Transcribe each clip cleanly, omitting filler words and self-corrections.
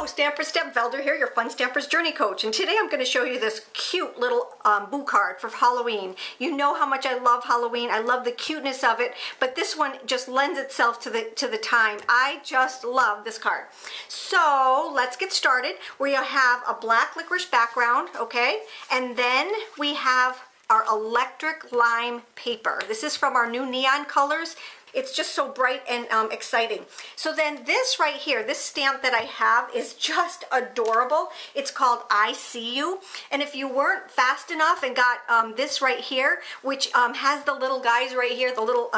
Hello, Stampers, Deb Valder here, your Fun Stampers Journey Coach. And today I'm going to show you this cute little boo card for Halloween. You know how much I love Halloween. I love the cuteness of it, but this one just lends itself to the time. I just love this card. So let's get started. We have a black licorice background, okay? And then we have our electric lime paper. This is from our new neon colors. It's just so bright and exciting. So then this right here, this stamp that I have is just adorable. It's called I See You. And if you weren't fast enough and got this right here, which has the little guys right here, the little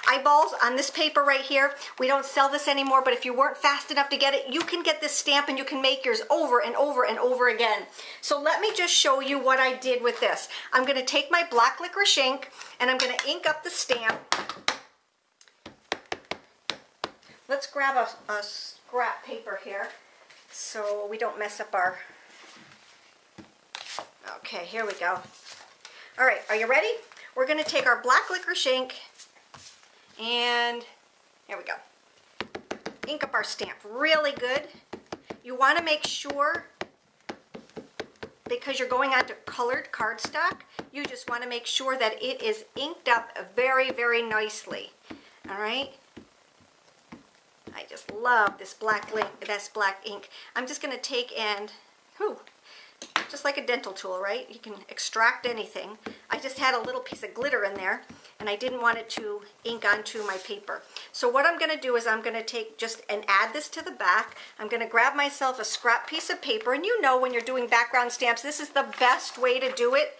eyeballs on this paper right here, we don't sell this anymore, but if you weren't fast enough to get it, you can get this stamp and you can make yours over and over and over again. So let me just show you what I did with this. I'm gonna take my black licorice ink and I'm gonna ink up the stamp. Let's grab a scrap paper here so we don't mess up our... Okay, here we go. All right, are you ready? We're going to take our black licorice ink and there we go. Ink up our stamp really good. You want to make sure, because you're going onto colored cardstock, you just want to make sure that it is inked up very, very nicely. All right? I just love this black ink. I'm just going to take and, just like a dental tool, right? You can extract anything. I just had a little piece of glitter in there, and I didn't want it to ink onto my paper. So what I'm going to do is I'm going to take just and add this to the back. I'm going to grab myself a scrap piece of paper, and you know when you're doing background stamps, this is the best way to do it.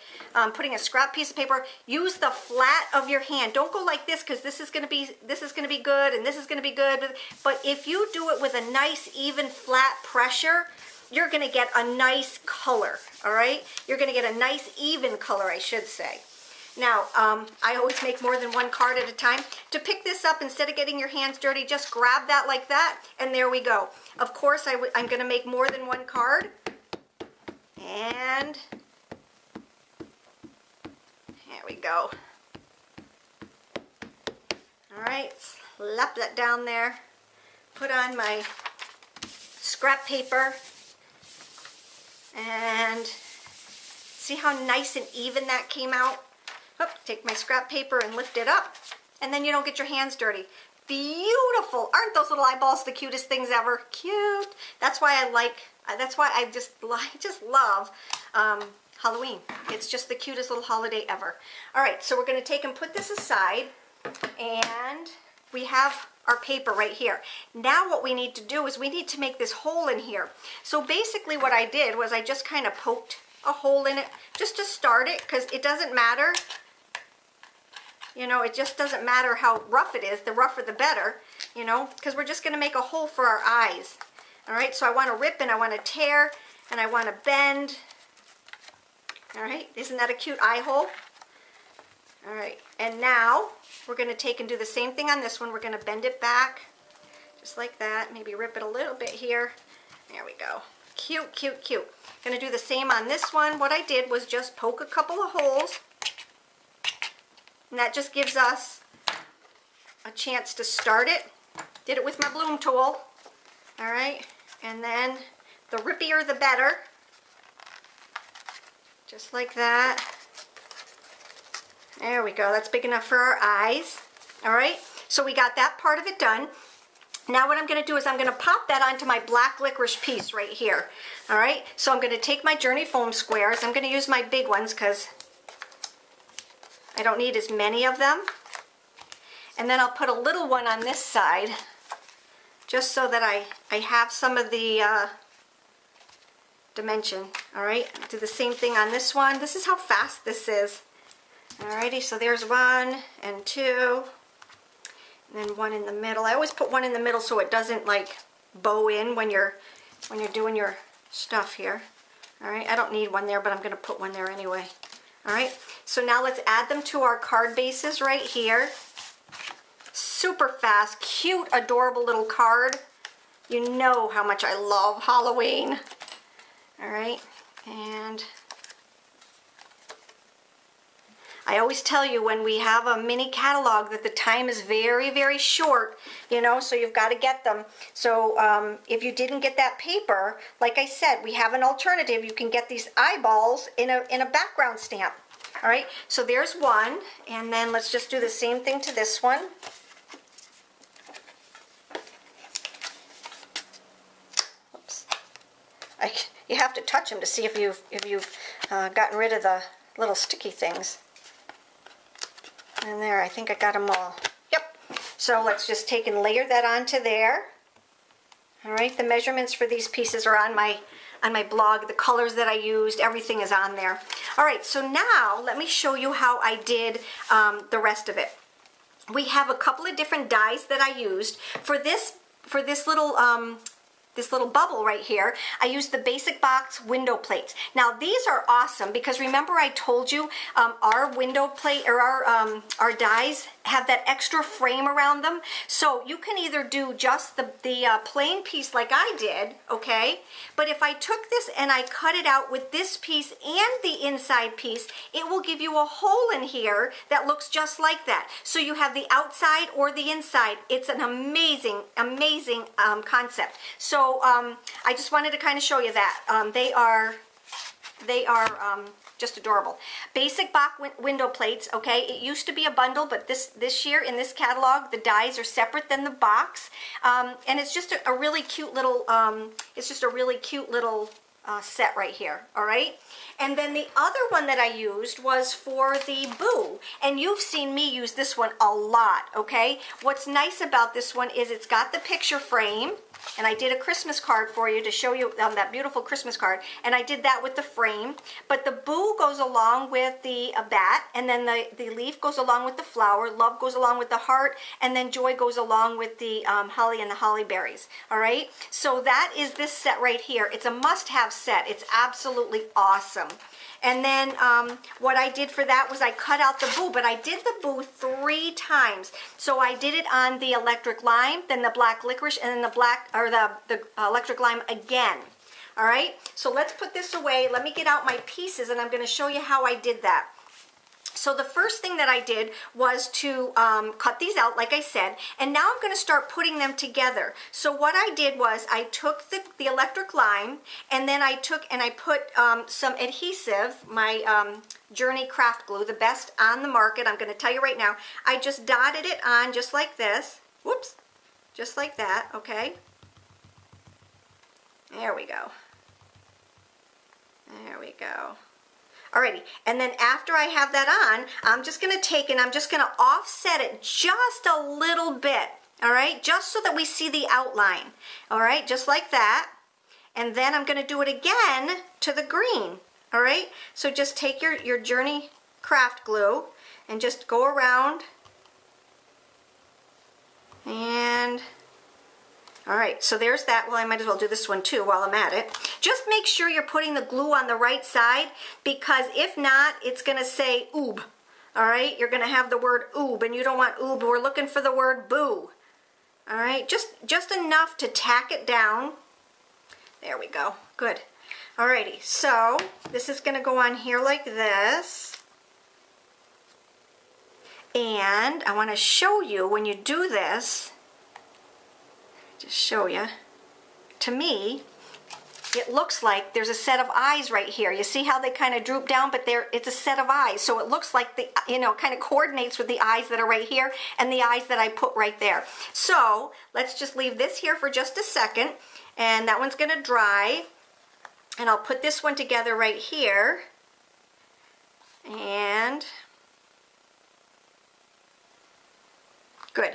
Putting a scrap piece of paper, use the flat of your hand. Don't go like this, because this is going to be good and this is going to be good. But if you do it with a nice even flat pressure, you're going to get a nice color, all right? You're going to get a nice even color, I should say. Now, I always make more than one card at a time. To pick this up, instead of getting your hands dirty, just grab that like that, and there we go. Of course, I'm going to make more than one card. And there we go. All right, slap that down there. Put on my scrap paper. And see how nice and even that came out? Take my scrap paper and lift it up, and then you don't get your hands dirty. Beautiful! Aren't those little eyeballs the cutest things ever? Cute! That's why I just love Halloween. It's just the cutest little holiday ever. All right, so we're going to take and put this aside, and we have our paper right here. Now what we need to do is we need to make this hole in here. So basically what I did was I just kind of poked a hole in it just to start it, because it doesn't matter. You know, it just doesn't matter how rough it is. The rougher the better, you know, because we're just going to make a hole for our eyes. All right, so I want to rip and I want to tear and I want to bend. All right, isn't that a cute eye hole? All right, and now we're going to take and do the same thing on this one. We're going to bend it back, just like that. Maybe rip it a little bit here. There we go. Cute, cute, cute. Going to do the same on this one. What I did was just poke a couple of holes, and that just gives us a chance to start it. Did it with my bloom tool. All right, and then the rippier the better. Just like that. There we go. That's big enough for our eyes. All right, so we got that part of it done. Now what I'm going to do is I'm going to pop that onto my black licorice piece right here. All right, so I'm going to take my Journey foam squares. I'm going to use my big ones because I don't need as many of them. And then I'll put a little one on this side just so that I have some of the dimension. All right, do the same thing on this one. This is how fast this is. Alrighty, so there's one and two, and then one in the middle. I always put one in the middle so it doesn't like bow in when you're doing your stuff here. Alright, I don't need one there, but I'm going to put one there anyway. Alright, so now let's add them to our card bases right here. Super fast, cute, adorable little card. You know how much I love Halloween. Alright, and I always tell you when we have a mini catalog that the time is very, very short, you know, so you've got to get them. So if you didn't get that paper, like I said, we have an alternative. You can get these eyeballs in a background stamp. All right, so there's one, and then let's just do the same thing to this one. Oops. You have to touch them to see if you've gotten rid of the little sticky things. And there, I think I got them all. Yep. So let's just take and layer that onto there. All right, the measurements for these pieces are on my blog. The colors that I used, everything is on there. All right, so now let me show you how I did the rest of it. We have a couple of different dies that I used for this little bubble right here. I used the Basic Box window plates. Now these are awesome because remember I told you our window plate or our dies have that extra frame around them. So you can either do just the plain piece like I did, okay? But if I took this and I cut it out with this piece and the inside piece, it will give you a hole in here that looks just like that. So you have the outside or the inside. It's an amazing, amazing concept. So I just wanted to kind of show you that. They are just adorable. Basic Box window plates, okay? It used to be a bundle, but this year in this catalog, the dies are separate than the box. And it's just a really cute little, set right here, all right? And then the other one that I used was for the Boo, and you've seen me use this one a lot, okay? What's nice about this one is it's got the picture frame, and I did a Christmas card for you to show you that beautiful Christmas card, and I did that with the frame, but the Boo goes along with the bat, and then the leaf goes along with the flower, love goes along with the heart, and then joy goes along with the holly and the holly berries, all right? So that is this set right here. It's a must-have set. It's absolutely awesome. And then what I did for that was I cut out the Boo, but I did the Boo 3 times. So I did it on the electric lime, then the black licorice, and then the electric lime again. All right, so let's put this away. Let me get out my pieces, and I'm going to show you how I did that. So the first thing that I did was to cut these out, like I said, and now I'm going to start putting them together. So what I did was I took the electric lime, and then I took and I put some adhesive, my Journey craft glue, the best on the market. I'm going to tell you right now. I just dotted it on just like this. Whoops, just like that, okay? There we go. There we go. Alrighty, and then after I have that on, I'm just going to take and I'm just going to offset it just a little bit, all right, just so that we see the outline, all right, just like that. And then I'm going to do it again to the green, all right. So just take your Journey craft glue and just go around and... All right, so there's that. Well, I might as well do this one too while I'm at it. Just make sure you're putting the glue on the right side, because if not, it's going to say oob. All right, you're going to have the word oob, and you don't want oob. We're looking for the word boo. All right, just enough to tack it down. There we go. Good. All righty, so this is going to go on here like this. And I want to show you when you do this, just show you. To me, it looks like there's a set of eyes right here. You see how they kind of droop down, but it's a set of eyes. So it looks like kind of coordinates with the eyes that are right here and the eyes that I put right there. So let's just leave this here for just a second, and that one's going to dry. And I'll put this one together right here. And good.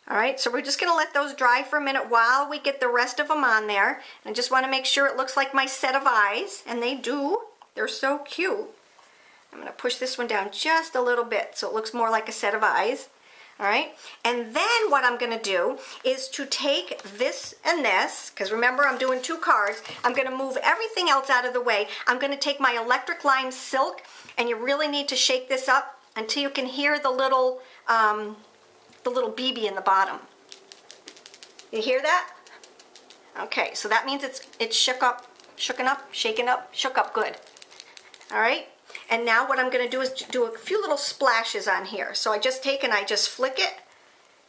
All right, so we're just going to let those dry for a minute while we get the rest of them on there. And I just want to make sure it looks like my set of eyes, and they do. They're so cute. I'm going to push this one down just a little bit so it looks more like a set of eyes. All right, and then what I'm going to do is to take this and this, because remember I'm doing 2 cards. I'm going to move everything else out of the way. I'm going to take my electric lime silk, and you really need to shake this up until you can hear the little BB in the bottom. You hear that? Okay, so that means it's shook up, shaken up, good. All right, And now what I'm going to do is do a few little splashes on here. So I just take and I just flick it,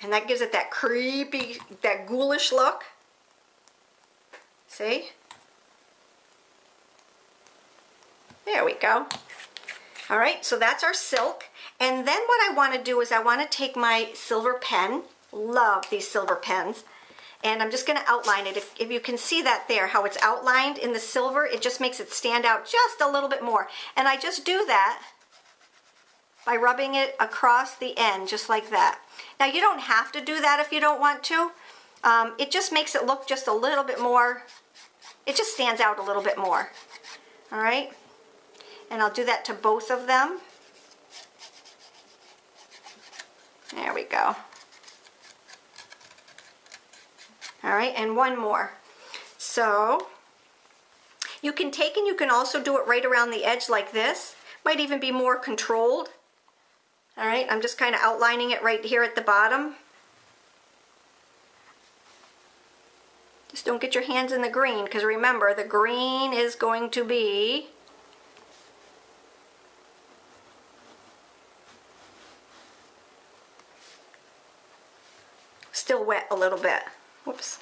and that gives it that creepy, that ghoulish look. See? There we go. All right, so that's our silk. And then what I want to do is I want to take my silver pen. Love these silver pens. And I'm just going to outline it. If you can see that there, how it's outlined in the silver, it just makes it stand out just a little bit more. And I just do that by rubbing it across the end, just like that. Now, you don't have to do that if you don't want to. It just makes it look just a little bit more, it just stands out a little bit more. All right? And I'll do that to both of them. There we go. All right, and one more. So you can take and you can also do it right around the edge like this. Might even be more controlled. All right, I'm just kind of outlining it right here at the bottom. Just don't get your hands in the green, because remember, the green is going to be still wet a little bit. Whoops.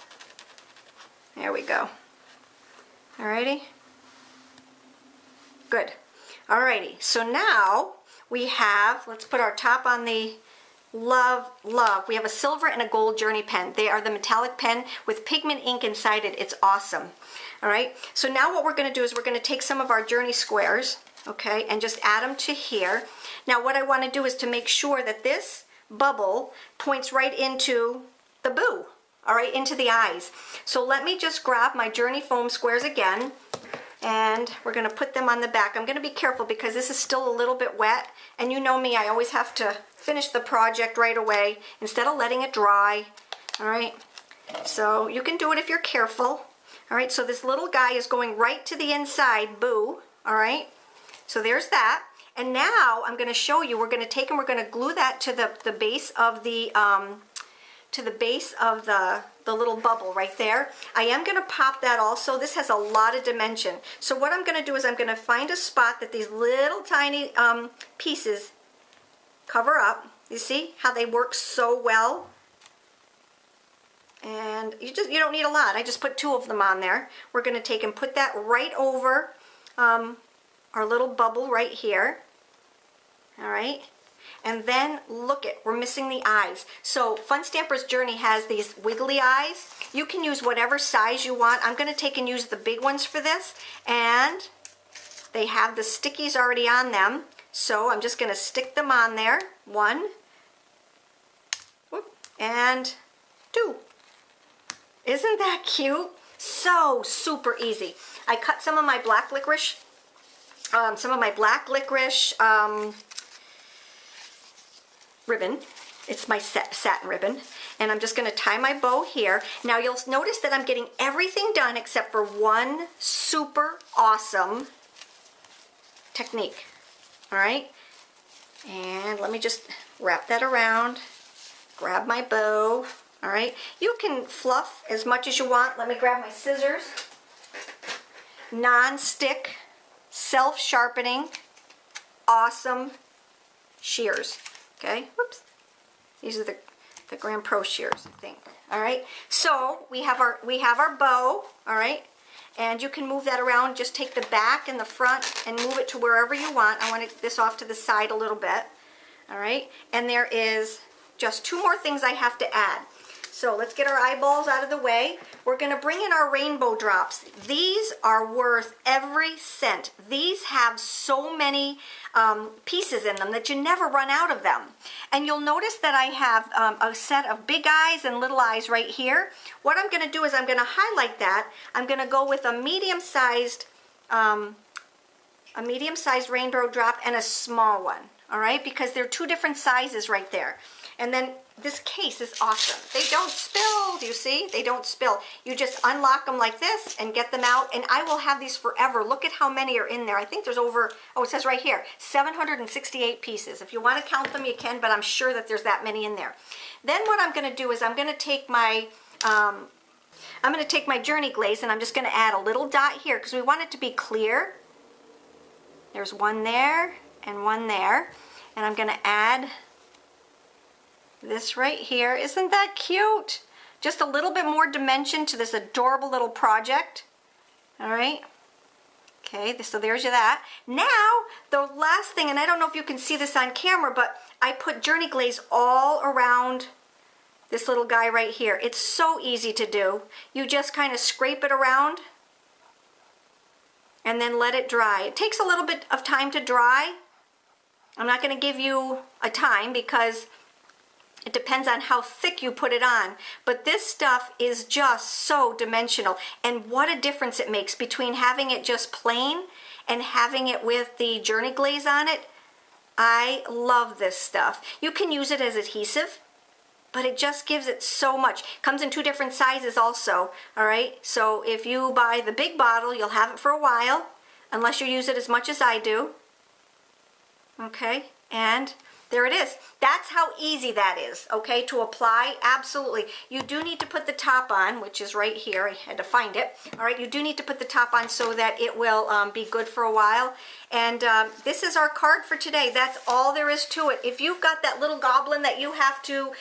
There we go. Alrighty. Good. Alrighty. So now we have, let's put our top on the Love. We have a silver and a gold Journey pen. They are the metallic pen with pigment ink inside it. It's awesome. Alright. So now what we're going to do is we're going to take some of our Journey squares, okay, and just add them to here. Now what I want to do is to make sure that this bubble points right into the boo. All right, into the eyes. So let me just grab my Journey foam squares again, and we're going to put them on the back. I'm going to be careful because this is still a little bit wet, and you know me, I always have to finish the project right away instead of letting it dry. All right, so you can do it if you're careful. All right, so this little guy is going right to the inside, boo. All right, so there's that. And now I'm going to show you, we're going to take and we're going to glue that to the base of the the little bubble right there. I am going to pop that also. This has a lot of dimension. So what I'm going to do is I'm going to find a spot that these little tiny pieces cover up. You see how they work so well? And you don't need a lot. I just put 2 of them on there. We're going to take and put that right over our little bubble right here. All right. And then look it, we're missing the eyes. So Fun Stamper's Journey has these wiggly eyes. You can use whatever size you want. I'm going to take and use the big ones for this. And they have the stickies already on them. So I'm just going to stick them on there. 1, and 2. Isn't that cute? So super easy. I cut some of my black licorice, ribbon. It's my satin ribbon, and I'm just going to tie my bow here. Now you'll notice that I'm getting everything done except for one super awesome technique. All right, and let me just wrap that around, grab my bow. All right, you can fluff as much as you want. Let me grab my scissors. Non-stick, self-sharpening, awesome shears. Okay, whoops. These are the Grand Pro shears, I think. All right. So we have our bow. All right, and you can move that around. Just take the back and the front and move it to wherever you want. I want this off to the side a little bit. All right, and there is just 2 more things I have to add. So let's get our eyeballs out of the way. We're going to bring in our rainbow drops. These are worth every cent. These have so many pieces in them that you never run out of them. And you'll notice that I have a set of big eyes and little eyes right here. What I'm going to do is I'm going to highlight that. I'm going to go with a medium-sized rainbow drop and a small one. All right, because they're 2 different sizes right there. And then this case is awesome. They don't spill, do you see? They don't spill. You just unlock them like this and get them out, and I will have these forever. Look at how many are in there. I think there's over, oh, it says right here, 768 pieces. If you want to count them, you can, but I'm sure that there's that many in there. Then what I'm going to do is I'm going to take my Journey glaze, and I'm just going to add a little dot here because we want it to be clear. There's one there and one there. And I'm gonna add this right here. Isn't that cute? Just a little bit more dimension to this adorable little project. All right. Okay, so there's that. Now, the last thing, and I don't know if you can see this on camera, but I put Journey Glaze all around this little guy right here. It's so easy to do. You just kind of scrape it around and then let it dry. It takes a little bit of time to dry. I'm not going to give you a time because it depends on how thick you put it on. But this stuff is just so dimensional. And what a difference it makes between having it just plain and having it with the Journey Glaze on it. I love this stuff. You can use it as adhesive, but it just gives it so much. Comes in 2 different sizes also, all right? So if you buy the big bottle, you'll have it for a while, unless you use it as much as I do. Okay, and there it is. That's how easy that is, okay, to apply. Absolutely. You do need to put the top on, which is right here. I had to find it. All right, you do need to put the top on so that it will be good for a while. And this is our card for today. That's all there is to it. If you've got that little goblin that you have to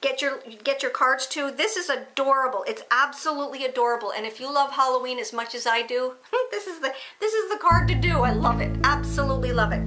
get your cards to, this is adorable. It's absolutely adorable. And if you love Halloween as much as I do, this is the card to do. I love it. Absolutely love it.